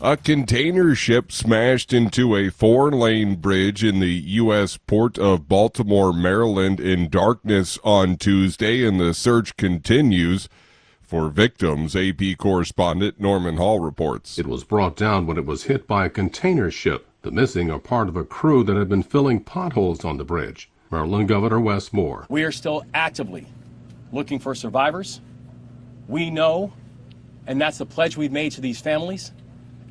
A container ship smashed into a 4-lane bridge in the U.S. port of Baltimore, Maryland in darkness on Tuesday, and the search continues for victims. AP correspondent Norman Hall reports. It was brought down when it was hit by a container ship. The missing are part of a crew that had been filling potholes on the bridge. Maryland Governor Wes Moore. We are still actively looking for survivors. We know, and that's the pledge we've made to these families,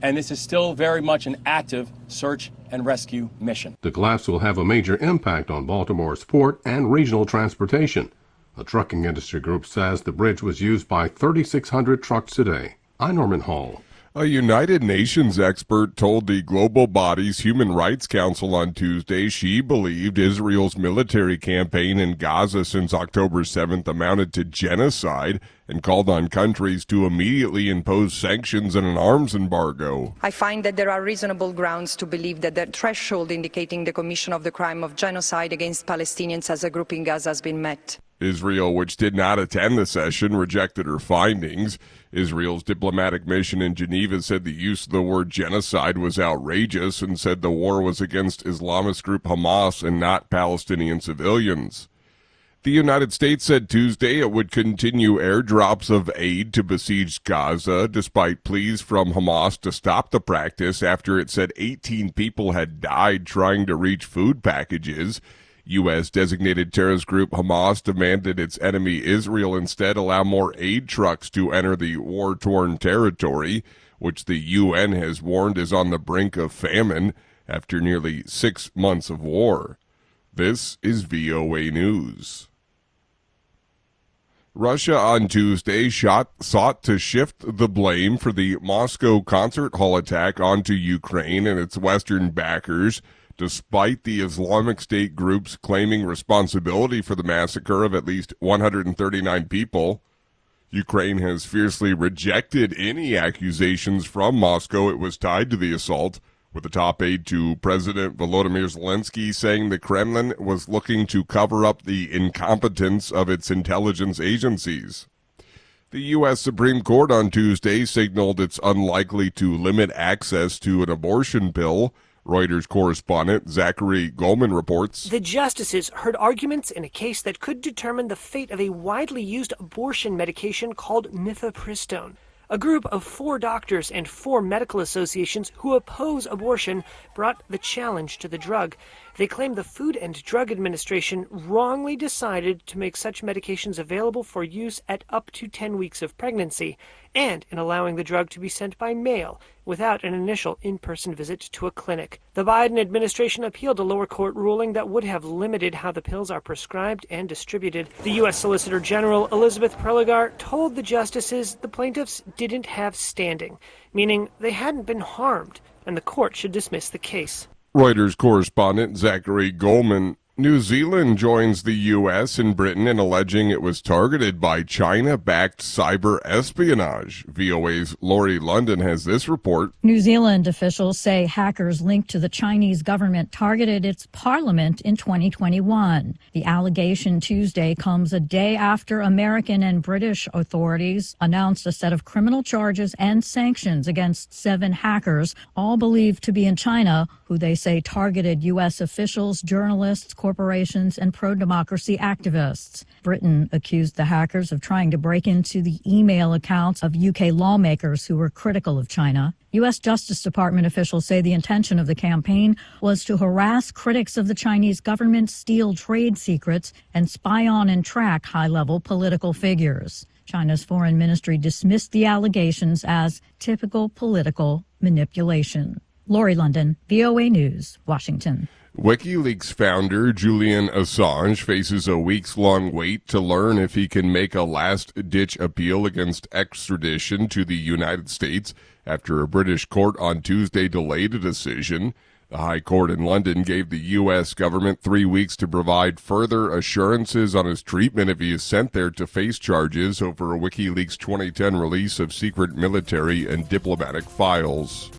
and this is still very much an active search and rescue mission. The collapse will have a major impact on Baltimore's port and regional transportation. A trucking industry group says the bridge was used by 3,600 trucks a day. I'm Norman Hall. A United Nations expert told the global body's Human Rights Council on Tuesday she believed Israel's military campaign in Gaza since October 7th amounted to genocide and called on countries to immediately impose sanctions and an arms embargo. I find that there are reasonable grounds to believe that the threshold indicating the commission of the crime of genocide against Palestinians as a group in Gaza has been met. Israel, which did not attend the session, rejected her findings. Israel's diplomatic mission in Geneva said the use of the word genocide was outrageous and said the war was against Islamist group Hamas and not Palestinian civilians. The United States said Tuesday it would continue airdrops of aid to besieged Gaza, despite pleas from Hamas to stop the practice after it said 18 people had died trying to reach food packages. U.S.-designated terrorist group Hamas demanded its enemy Israel instead allow more aid trucks to enter the war-torn territory, which the UN has warned is on the brink of famine after nearly 6 months of war. This is VOA News. Russia on Tuesday sought to shift the blame for the Moscow concert hall attack onto Ukraine and its Western backers, despite the Islamic State groups claiming responsibility for the massacre of at least 139 people. Ukraine has fiercely rejected any accusations from Moscow it was tied to the assault, with the top aide to President Volodymyr Zelensky saying the Kremlin was looking to cover up the incompetence of its intelligence agencies. The U.S. Supreme Court on Tuesday signaled it's unlikely to limit access to an abortion pill. Reuters correspondent Zachary Goldman reports. The justices heard arguments in a case that could determine the fate of a widely used abortion medication called mifepristone. A group of 4 doctors and 4 medical associations who oppose abortion brought the challenge to the drug. They claim the Food and Drug Administration wrongly decided to make such medications available for use at up to 10 weeks of pregnancy, and in allowing the drug to be sent by mail without an initial in-person visit to a clinic. The Biden administration appealed a lower court ruling that would have limited how the pills are prescribed and distributed. The U.S. Solicitor General Elizabeth Prelogar told the justices the plaintiffs didn't have standing, meaning they hadn't been harmed, and the court should dismiss the case. Reuters correspondent Zachary Goldman. New Zealand joins the U.S. and Britain in alleging it was targeted by China-backed cyber espionage. VOA's Lori London has this report. New Zealand officials say hackers linked to the Chinese government targeted its parliament in 2021. The allegation Tuesday comes a day after American and British authorities announced a set of criminal charges and sanctions against 7 hackers, all believed to be in China, who they say targeted U.S. officials, journalists, corporations, and pro-democracy activists. Britain accused the hackers of trying to break into the email accounts of UK lawmakers who were critical of China. U.S. Justice Department officials say the intention of the campaign was to harass critics of the Chinese government, steal trade secrets, and spy on and track high-level political figures. China's foreign ministry dismissed the allegations as typical political manipulation. Lori London, VOA News, Washington. WikiLeaks founder Julian Assange faces a weeks-long wait to learn if he can make a last-ditch appeal against extradition to the United States after a British court on Tuesday delayed a decision. The High Court in London gave the U.S. government 3 weeks to provide further assurances on his treatment if he is sent there to face charges over WikiLeaks' 2010 release of secret military and diplomatic files.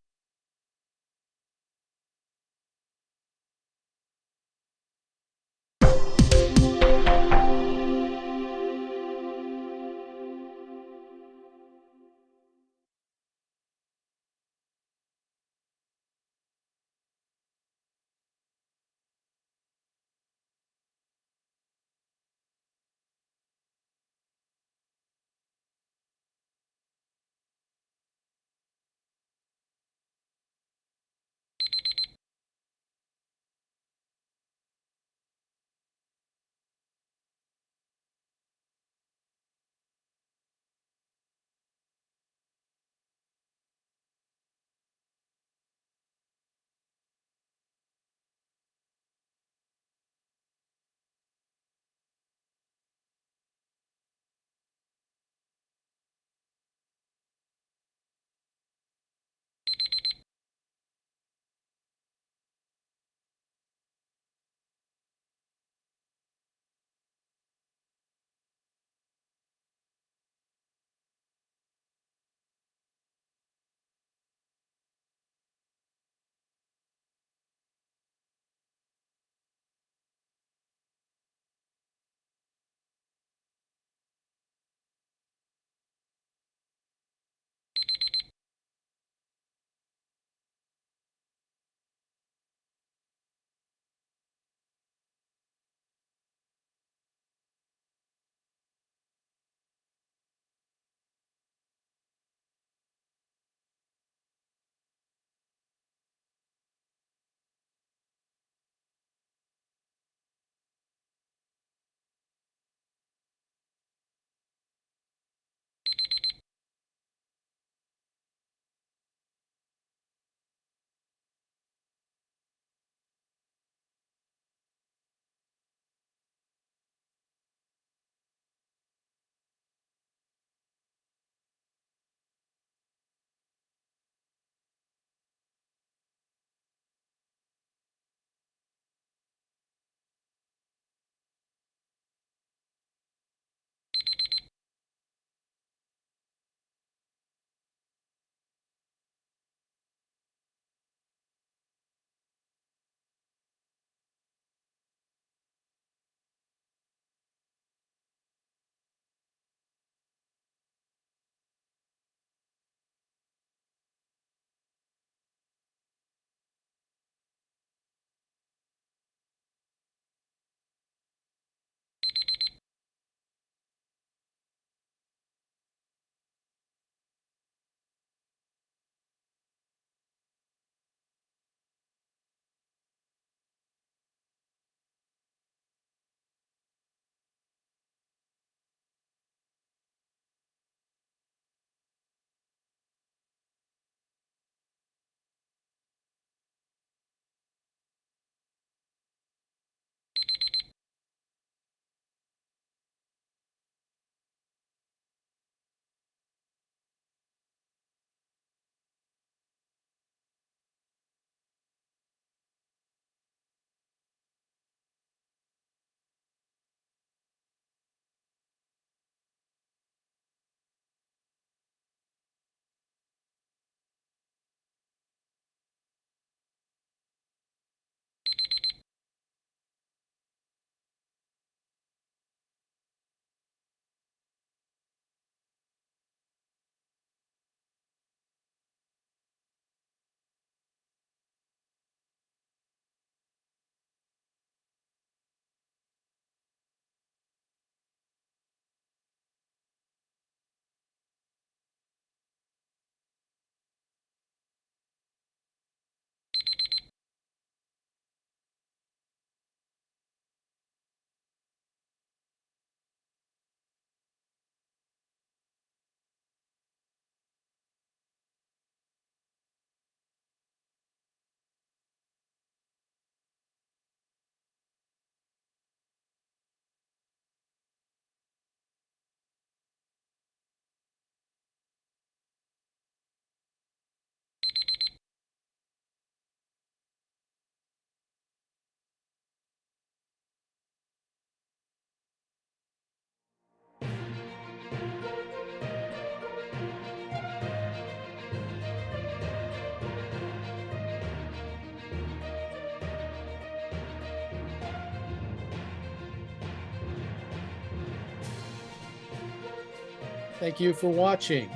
Thank you for watching.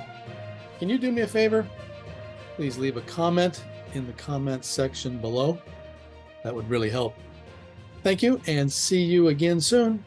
Can you do me a favor? Please leave a comment in the comments section below. That would really help. Thank you, and see you again soon.